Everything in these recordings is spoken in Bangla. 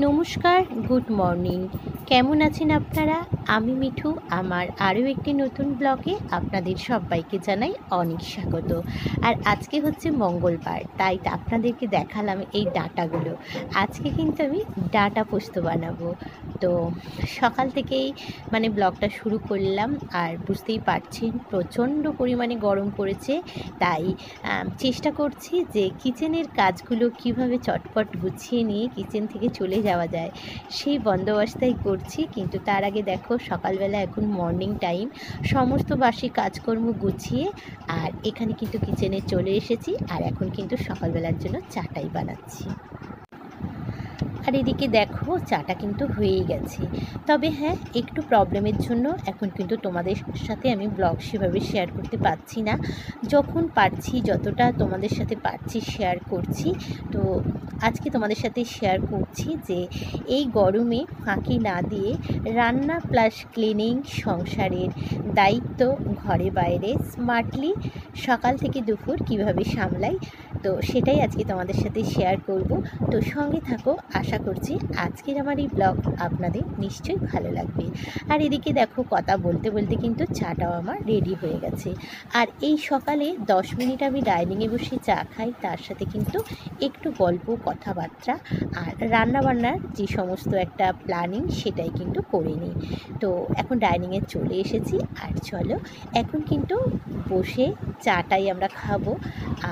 নমস্কার, গুড মর্নিং। কেমন আছেন আপনারা? আমি মিঠু। আমার আরও একটি নতুন ব্লগে আপনাদের সবাইকে জানাই অনেক স্বাগত। আর আজকে হচ্ছে মঙ্গলবার, তাই আপনাদেরকে দেখালাম এই ডাঁটাগুলো। আজকে কিন্তু আমি ডাঁটা পোস্ত বানাবো। তো সকাল থেকেই ব্লগটা শুরু করলাম। আর বুঝতেই পারছেন প্রচণ্ড পরিমাণে গরম পড়েছে, তাই চেষ্টা করছি যে কিচেনের কাজগুলো কিভাবে চটপট গুছিয়ে নিয়ে কিচেন থেকে চলে যাওয়া যায় সেই বন্দোবস্তাই করছি। কিন্তু তার আগে দেখো, সকালবেলা এখন মর্নিং টাইম, সমস্ত বাসি কাজকর্ম গুছিয়ে আর এখানে কিন্তু কিচেনে চলে এসেছি। আর এখন কিন্তু সকালবেলার জন্য চাটাই বানাচ্ছি। আর এদিকে দেখো, চাটা কিন্তু হয়েই গেছে। তবে হ্যাঁ, একটু প্রবলেমের জন্য এখন কিন্তু তোমাদের সাথে আমি ব্লগ সেভাবে শেয়ার করতে পারছি না। যখন পারছি, যতটা তোমাদের সাথে পারছি শেয়ার করছি। তো আজকে তোমাদের সাথে শেয়ার করছি যে এই গরমে ফাঁকি না দিয়ে রান্না প্লাস ক্লিনিং, সংসারের দায়িত্ব ঘরে বাইরে স্মার্টলি সকাল থেকে দুপুর কিভাবে সামলাই, তো সেটাই আজকে তোমাদের সাথে শেয়ার করব। তো সঙ্গে থাকো, আশা করছি আজকের আমার এই ব্লগ আপনাদের নিশ্চয়ই ভালো লাগবে। আর এদিকে দেখো, কথা বলতে বলতে কিন্তু চাটাও আমার রেডি হয়ে গেছে। আর এই সকালে 10 মিনিট আমি ডাইনিংয়ে বসে চা খাই, তার সাথে কিন্তু একটু গল্প, কথাবার্তা আর রান্নাবান্নার যে সমস্ত একটা প্ল্যানিং সেটাই কিন্তু করে নিই। তো এখন ডাইনিংয়ে চলে এসেছি। আর চলো এখন কিন্তু বসে চাটাই আমরা খাবো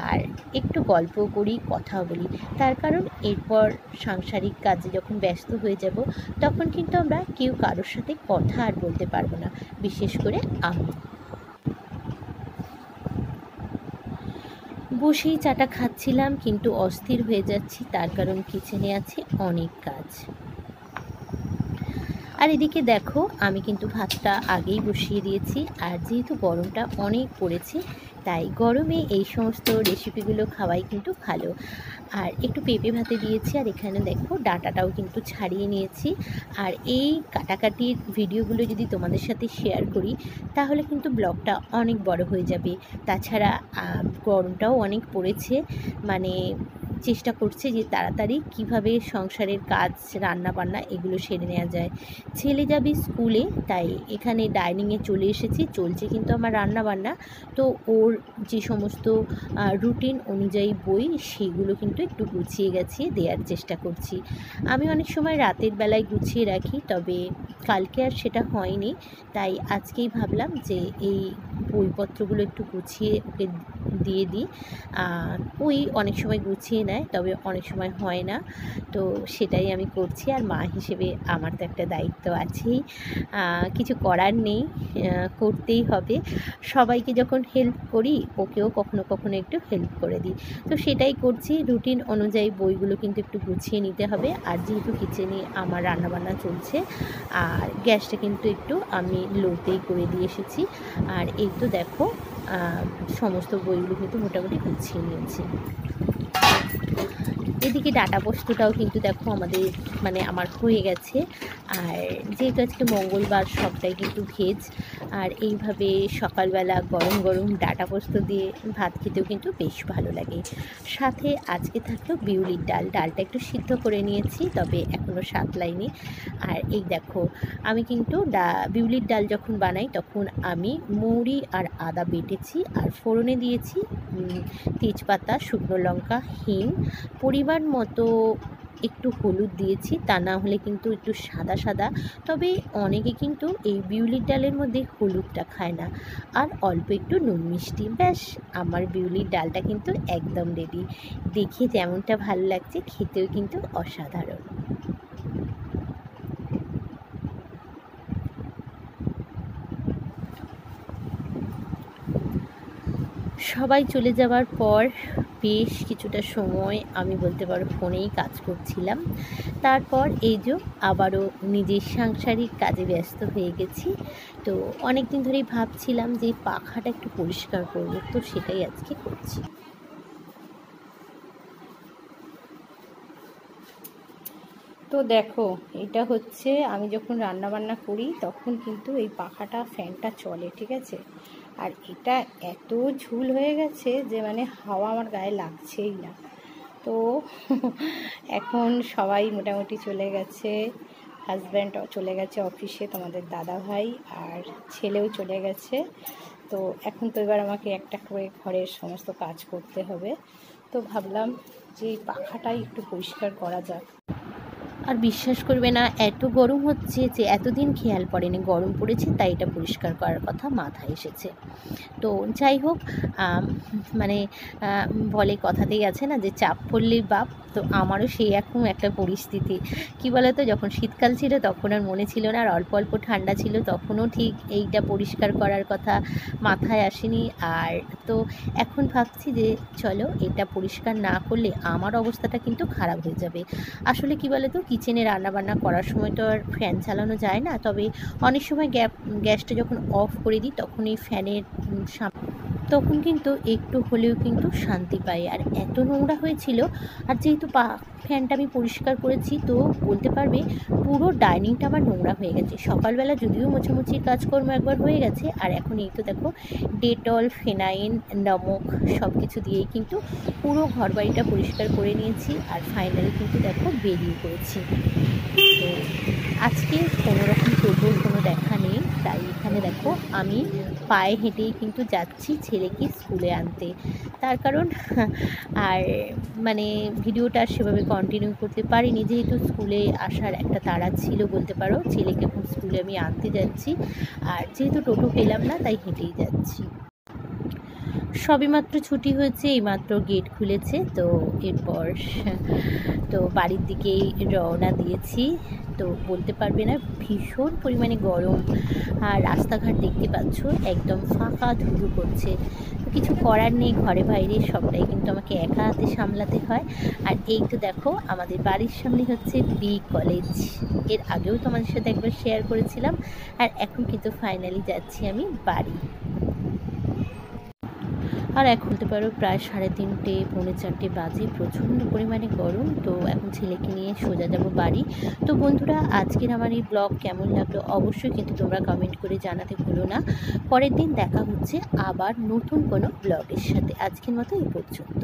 আর একটু গল্প করি, কথা বলি। তার কারণ এরপর সাংসারিক কাজে যখন ব্যস্ত হয়ে যাব, তখন কিন্তু আমরা কেউ কারোর সাথে কথা আর বলতে পারবো না, বিশেষ করে আমি। বসেই চাটা খাচ্ছিলাম, কিন্তু অস্থির হয়ে যাচ্ছি, তার কারণ কিচেনে আছে অনেক কাজ। আর এদিকে দেখো, আমি কিন্তু ভাতটা আগেই বসিয়ে দিয়েছি। আর যেহেতু গরমটা অনেক পড়েছে, তাই গরমে এই সমস্ত রেসিপিগুলো খাওয়াই কিন্তু ভালো। আর একটু পেঁপে ভাতে দিয়েছি। আর এখানে দেখো, ডাঁটাটাও কিন্তু ছাড়িয়ে নিয়েছি। আর এই কাটাকাটির ভিডিওগুলো যদি তোমাদের সাথে শেয়ার করি, তাহলে কিন্তু ব্লগটা অনেক বড় হয়ে যাবে। তাছাড়া গরমটাও অনেক পড়েছে, চেষ্টা করছে যে তাড়াতাড়ি কিভাবে সংসারের কাজ, রান্না বান্না এগুলো সেরে নেওয়া যায়। ছেলে যাবে স্কুলে, তাই এখানে ডাইনিংয়ে চলে এসেছি। চলছে কিন্তু আমার রান্না বান্না। তো ওর যে সমস্ত রুটিন অনুযায়ী বই, সেগুলো কিন্তু একটু গুছিয়ে গেছিয়ে দেওয়ার চেষ্টা করছি। আমি অনেক সময় রাতের বেলায় গুছিয়ে রাখি, তবে কালকে আর সেটা হয়নি। তাই আজকেই ভাবলাম যে এই বইপত্রগুলো একটু গুছিয়ে ওকে দিয়ে দিই। ওই অনেক সময় গুছিয়ে নেয়, তবে অনেক সময় হয় না। তো সেটাই আমি করছি। আর মা হিসেবে আমার তো একটা দায়িত্ব আছেই, কিছু করার নেই, করতেই হবে। সবাইকে যখন হেল্প করি, ওকেও কখনো কখনো একটু হেল্প করে দিই। তো সেটাই করছি। রুটিন অনুযায়ী বইগুলো কিন্তু একটু গুছিয়ে নিতে হবে। আর যেহেতু কিচেনে আমার রান্নাবান্না চলছে, আর গ্যাসটা কিন্তু একটু আমি লোতেই করে দিয়ে এসেছি। আর এই তো দেখো, সমস্ত বইগুলো কিন্তু মোটামুটি গুছিয়ে নিয়েছি। এদিকে ডাঁটা পোস্তটাও কিন্তু দেখো আমাদের আমার হয়ে গেছে। আর যেহেতু আজকে মঙ্গলবার, সবটাই কিন্তু ভেজ। আর এইভাবে সকালবেলা গরম গরম ডাঁটা পোস্ত দিয়ে ভাত খেতেও কিন্তু বেশ ভালো লাগে। সাথে আজকে থাকলো বিউলির ডাল। ডালটা একটু সিদ্ধ করে নিয়েছি, তবে এখনও সাঁতলাইনি। আর এই দেখো, আমি কিন্তু বিউলির ডাল যখন বানাই, তখন আমি মৌরি আর আদা বেটেছি, আর ফোড়নে দিয়েছি তেজপাতা, শুকনো লঙ্কা, হিং, পরিমাণ মতো একটু হলুদ দিয়েছি। তা না হলে কিন্তু একটু সাদা সাদা, তবে অনেকে কিন্তু এই বিউলির ডালের মধ্যে হলুদটা খায় না। আর অল্প একটু নুন মিষ্টি, ব্যাস আমার বিউলির ডালটা কিন্তু একদম রেডি। দেখে যেমনটা ভালো লাগছে, খেতেও কিন্তু অসাধারণ। সবাই চলে যাওয়ার পর বেশ কিছুটা সময় আমি বলতে পারো ফোনেই কাজ করছিলাম। তারপর এই যে আবারও নিজের সাংসারিক কাজে ব্যস্ত হয়ে গেছি। তো অনেক দিন ধরেই ভাবছিলাম যে পাখাটা একটু পরিষ্কার করব, তো সেটাই আজকে করছি। তো দেখো, এটা হচ্ছে আমি যখন রান্না বান্না করি, তখন কিন্তু এই পাখাটা, ফ্যানটা চলে, ঠিক আছে। আর এটা এত ঝুল হয়ে গেছে যে হাওয়া আমার গায়ে লাগছেই না। তো তো এখন সবাই মোটামুটি চলে গেছে, হাজব্যান্ড চলে গেছে অফিসে, তোমাদের দাদা ভাই আর ছেলেও চলে গেছে। তো এখন তো এবার আমাকে একটা করে ঘরের সমস্ত কাজ করতে হবে। তো ভাবলাম যে এই পাখাটাই একটু পরিষ্কার করা যাক। আর বিশ্বাস করবে না, এত গরম হচ্ছে যে এতদিন খেয়াল পড়েনি গরম পড়েছে, তাই এটা পরিষ্কার করার কথা মাথায় এসেছে। তো যাই হোক, মানে বলে কথাতেই আছে না যে চাপ পড়লেই বাপ। তো আমারও সেই এখন একটা পরিস্থিতি। কী বলো তো, যখন শীতকাল ছিল তখন আর মনে ছিল না, আর অল্প অল্প ঠান্ডা ছিল তখনও ঠিক এইটা পরিষ্কার করার কথা মাথায় আসেনি। আর তো এখন ভাবছি যে চলো এটা পরিষ্কার না করলে আমার অবস্থাটা কিন্তু খারাপ হয়ে যাবে। আসলে কী বলো তো, কিচেনে রান্নাবান্না করার সময় তো আর ফ্যান চালানো যায় না, তবে অনেক সময় গ্যাসটা যখন অফ করে দিই তখন এই ফ্যানের তখন কিন্তু একটু হলেও কিন্তু শান্তি পাই। আর এত নোংরা হয়েছিল, আর যেহেতু ফ্যানটা আমি পরিষ্কার করেছি, তো বলতে পারবে পুরো ডাইনিংটা আমার নোংরা হয়ে গেছে। সকালবেলা যদিও মোছামুছির কাজকর্ম একবার হয়ে গেছে, আর এখন এই তো দেখো ডেটল, ফেনাইল, নমক সব কিছু দিয়েই কিন্তু পুরো ঘর বাড়িটা পরিষ্কার করে নিয়েছি। আর ফাইনালি কিন্তু দেখো বেরিয়ে পড়েছি। তো আজকে কোনোরকম টোটোর কোনো দেখা নেই, তাই এখানে দেখো আমি পায়ে হেঁটেই কিন্তু যাচ্ছি ছেলেকে স্কুলে আনতে। তার কারণ আর মানে ভিডিওটা সেভাবে কন্টিনিউ করতে পারিনি, যেহেতু স্কুলে আসার একটা তাড়া ছিল বলতে পারো। ছেলেকে এখন স্কুলে আমি আনতে যাচ্ছি, আর যেহেতু টোটো পেলাম না তাই হেঁটেই যাচ্ছি। সবেমাত্র ছুটি হয়েছে, এইমাত্র গেট খুলেছে, তো এরপর তো বাড়ির দিকেই রওনা দিয়েছি। তো বলতে পারবে না, ভীষণ পরিমাণে গরম, আর রাস্তাঘাট দেখতে পাচ্ছ একদম ফাঁকা ধুধু করছে। তো কিছু করার নেই, ঘরে বাইরে সবটাই কিন্তু আমাকে একা হাতে সামলাতে হয়। আর এই তো দেখো আমাদের বাড়ির সামনে হচ্ছে বি কলেজ, এর আগেও তোমাদের সাথে একবার শেয়ার করেছিলাম। আর এখন কিন্তু ফাইনালি যাচ্ছি আমি বাড়ি। আর এখন বলতে পারো প্রায় 3:30 4:45 বাজে, প্রচণ্ড পরিমাণে গরম। তো এখন ছেলেকে নিয়ে সোজা যাব বাড়ি। তো বন্ধুরা, আজকের আমার এই ব্লগ কেমন লাগলো অবশ্যই কিন্তু তোমরা কমেন্ট করে জানাতে ভুলো না। পরের দিন দেখা হচ্ছে আবার নতুন কোনো ব্লগের সাথে। আজকের মতো এই পর্যন্ত।